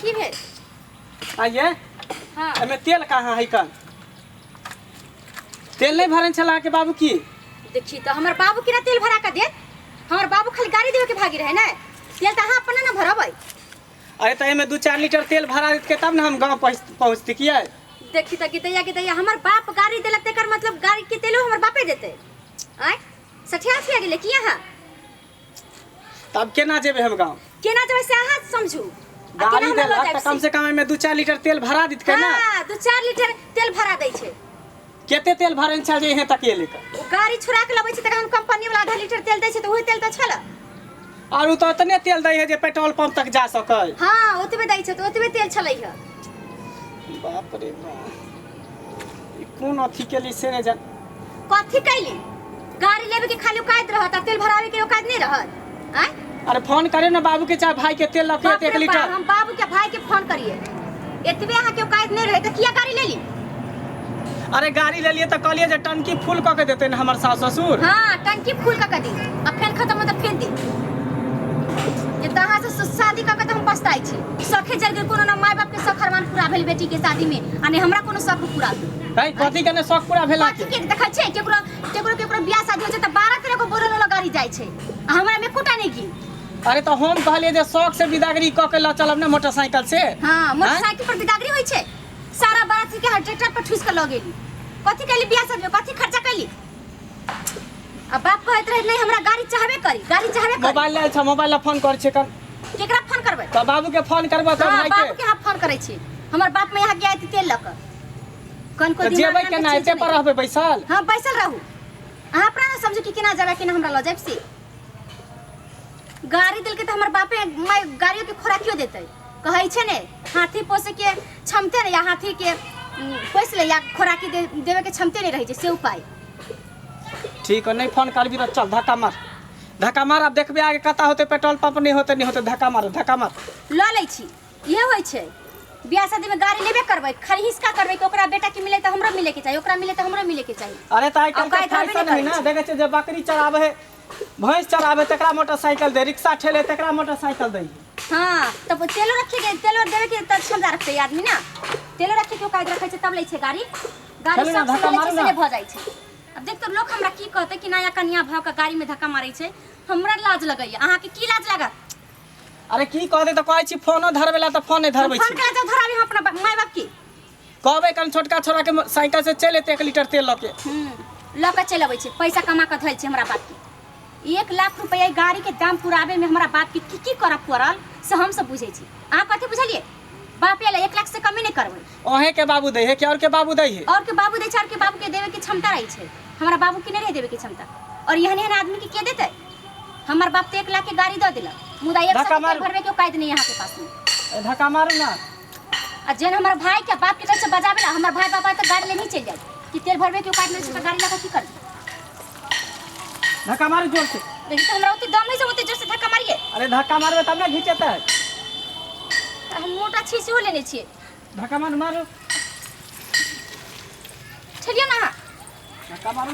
की भेल आइए हाँ एमे तेल कहाँ है कन तेल नहीं भरन चला के बाबू की देखी तो हमार बाबू की ना तेल भरा के दे हमार बाबू खाली गाड़ी देवे के भागी रहे ना तेल तो हाँ अपना ना भरबै अरे तो एमे 2-4 लीटर तेल भरा के तब ना हम गाँव पहुँचती किया देखी तो गिदैया हमार बाप गाड़ी देलक तेकर मतलब गाड़ी के तेलो हमार बापे देते आय सठिया से गेले की यहाँ तब केना जेबे हम गाँव केना जब से अहाँ समझू गाड़ी देलक त कम से कम एमे 2-4 लीटर तेल भरा दित के ना हां 2-4 लीटर तेल भरा दै छै केते तेल भरन चल जे यहाँ तक ले कर ओ गाड़ी छुड़ा के लबै छै त हम कंपनी वाला आधा लीटर तेल दै छै त ओही तेल त छला और उ तो इतने तेल दै है जे पेट्रोल पंप तक जा सकै हां ओतबे दै छै त ओतबे तेल छलै है बाप रे बाप ई कोन अथी के लिए से ने जान कथी कैली गाड़ी लेबे के खाली औकात रहत तेल भरावे के औकात नहीं रहत आय अरे फोन करे ना बाबू के चाहे भाई के तेल लखे 1 लीटर हम बाबू के भाई के फोन करिए एतबे अहाँ के औकात नहीं रहे त किया गाड़ी ले ली अरे गाड़ी ले लिए तो कहलिए जे टंकी फुल क के देते ना हमर सास ससुर हां टंकी फुल क दी अब फेन खत्म हो त फेन दी ये तहाँ से शादी क के त हम पछताई छी सखे जल के कोनो ना माय बाप के सख अरमान पूरा भेल बेटी के शादी में आने हमरा कोनो शौक पूरा भाई कथी के ने शौक पूरा भेला कथी के देखै छै केकरो बियाह शादी हो छै त 12-13 को बोरल वाला गाड़ी जाय छै हमरा में कोटा नहीं की अरे तो हम कहलिए जे शौक से विदागरी क के ला चलब ना मोटरसाइकिल से हां मोटरसाइकिल पर विदागरी होय छै सारा बाराती के ट्रैक्टर पर ठूस के लगेली कथी कैली बियाह शादी में कथी खर्चा कैली अब बाप कहत रहे नहीं हमरा गाड़ी चाहबे करी मोबाइल ले छ मोबाइल ला फोन कर छै कन केकरा फोन करबै तो बाबू के फोन करबो तो भाई बाबू के हां फोन करै छी हमर बाप में यहाँ गया तेल लक कन को दिमाग जेबै केना एते पर रहबै बैसल हां बैसल रहू अहाँ अपना ना समझू कि केना जाबे कि हमरा ल जाब से गाड़ी दिल के तो हमर बापे मैं गाड़ियों के खोराकियो देते कहै छै ने हाथी पोसे के क्षमते ने या हाथी के पोस ले या खोराकी देवे के क्षमते नहीं रही छै से उपाय ठीक है नहीं फोन करबी तो चल धक्का मार अब देखबे आगे कता होते पेट्रोल पंप नहीं होते धक्का मार ल लै छी ये होय छै बियाह शादी में गाड़ी लेबे करबै खाली हिस्सा करबै कि ओकरा बेटा के मिले त हमरो मिले के चाहिए ओकरा मिले त हमरो मिले के चाहिए अरे त आइ कल के फैशन है ना देखे छै जे बकरी चरावे है भैंस चरावे तकरा मोटरसाइकिल दे रिक्शा ठेले तकरा मोटरसाइकिल दे हां तब तेलो रखे के तेलो देवे के त क्षमता रखते आदमी ना तेलो रखे के कायदा रखे छै तब लै छै गाड़ी सब से भ जाय छै अब देख तो लोग हमरा की कहते कि नया कन्या भाव का गाड़ी में धक्का मारै छै हमरा लाज लगैया अहाँ के की लाज लागत अरे की कहते तो कहै छी फोनो धरबेला त फोन नहीं धरबै छी फोन का धराबी हम अपना माय बाप की कहबे कन छोटका छोरा के साइकिल से चले 1 लीटर तेल लके लके चलबै छै पैसा कमा के धइल छै हमरा बाप के 1 लाख रुपया गाड़ी के दाम पुरावे में हमरा बाप के की करब पड़ल से हम सब बुझै छी अहाँ कथि बुझलिए बाप ले 1 लाख से कमी नहीं करबै ओहे के बाबू दे है कि और के बाबू दे है और के बाबू दे चार के बाबू के देवे के क्षमता रही छै हमरा बाबू के नहीं रहे देवे के क्षमता और यहन आदमी के देते हमर बाप तो 1 लाख के गाड़ी द दिला मुदा एक साल भरवे के कायद नहीं यहाँ के पास में धक्का मारू ना आ जेन हमर भाई के बाप के कैसे बजावेला हमर भाई बाबा तो गाड़ी ले नहीं चल जाए कि तेल भरवे के कायद नहीं छै गाड़ी लगा की कर धक्का मारू जोर से लेकिन तो हमरा ओते दम नहीं से ओते जोर से धक्का मारिए अरे धक्का मारबे तब ना घिचेतै हम मोटा छी से हो लेने छिए धक्का मारू चलिए ना धक्का मारू